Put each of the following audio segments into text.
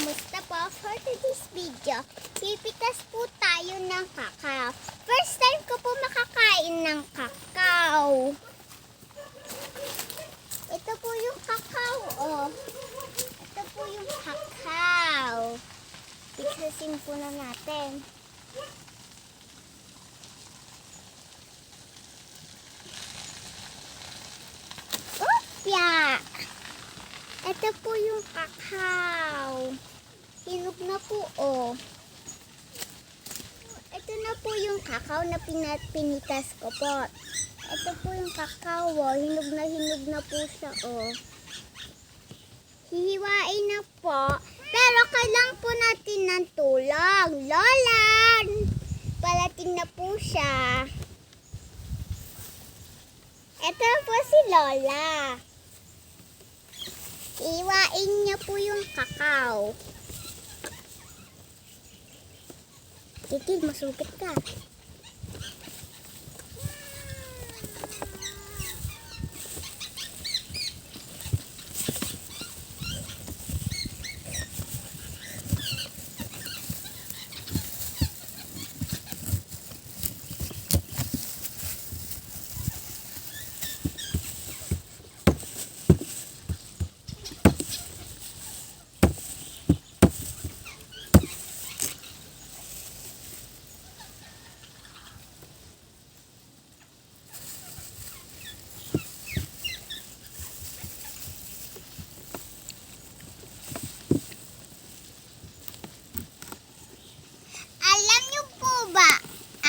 Kamusta po? For today's video, pipitas po tayo ng kakao. First time ko po makakain ng kakao. Ito po yung kakao, oh. Ito po yung kakao. Pitasin po na natin. Opya! Ito po yung kakao. Hinog na po, oh. Ito na po yung kakao na pinitas ko po. Ito po yung kakao, oh. Hinog na po siya, oh. Hihiwain na po. Pero kailangan po natin ng tulong. Lola! Palating na po siya. Ito po si Lola. Iwain niya po yung kakao. Tikid, masupit ka.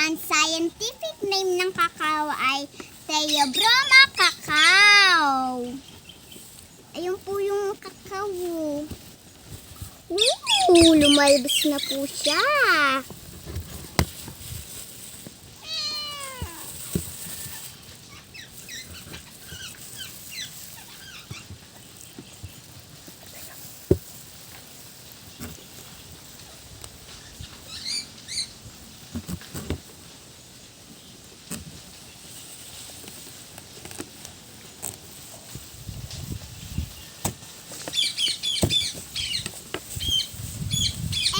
Ang scientific name ng kakao ay Theobroma cacao. Ayun po yung kakao. Lumalabas na po siya.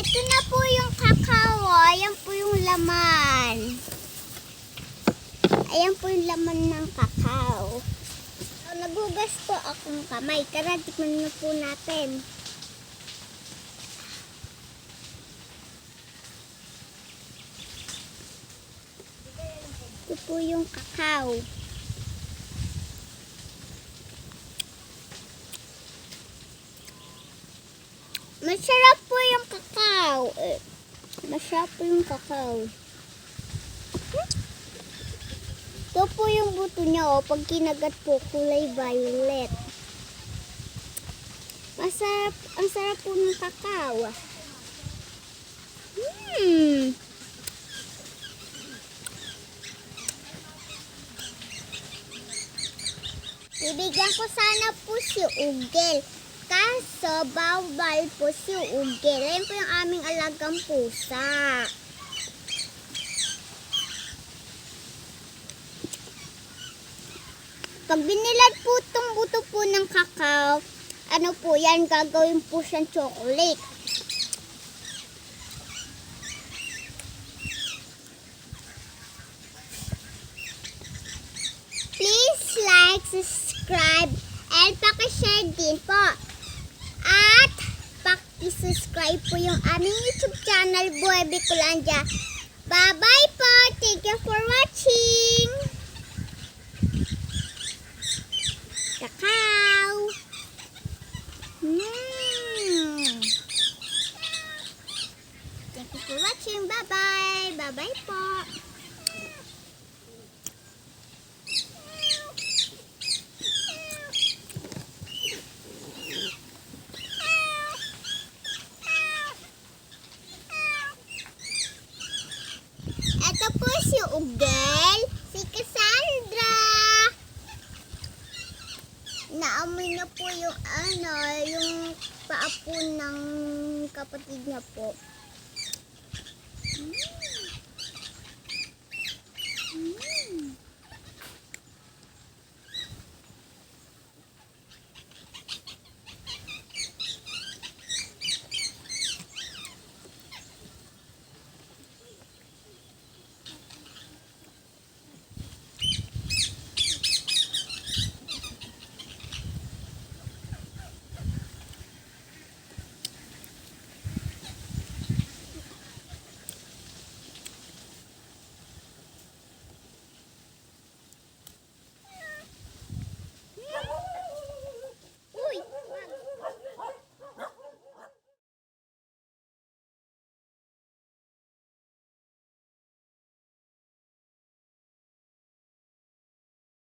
Ito na po yung kakao. Ayan po yung laman. Ayan po yung laman ng kakao. Nagugas po akong kamay. Tara, tikman na po natin. Ito po yung kakao. Masarap po yung kakao. Masarap po yung kakao. Ito po yung buto niya, oh. Pag kinagat po, kulay violet. Masarap. Ang sarap po ng kakao. Bibigyan ko sana po si Ugel. Kaso, bawal po si Ugel. Ayan po yung aming alagang pusa. Pag binilad po itong buto po ng kakao, ano po yan, gagawin po siyang chocolate. Please like, subscribe, and pakishare din po. At paki-subscribe po yung aming YouTube channel, Boy Bicolandia. Bye-bye po. Thank you for watching. Kakao. Thank you for watching. Bye-bye. Bye-bye po. Ito po si Ugel, si Cassandra. Naamoy na po yung yung paa po ng kapatid niya po.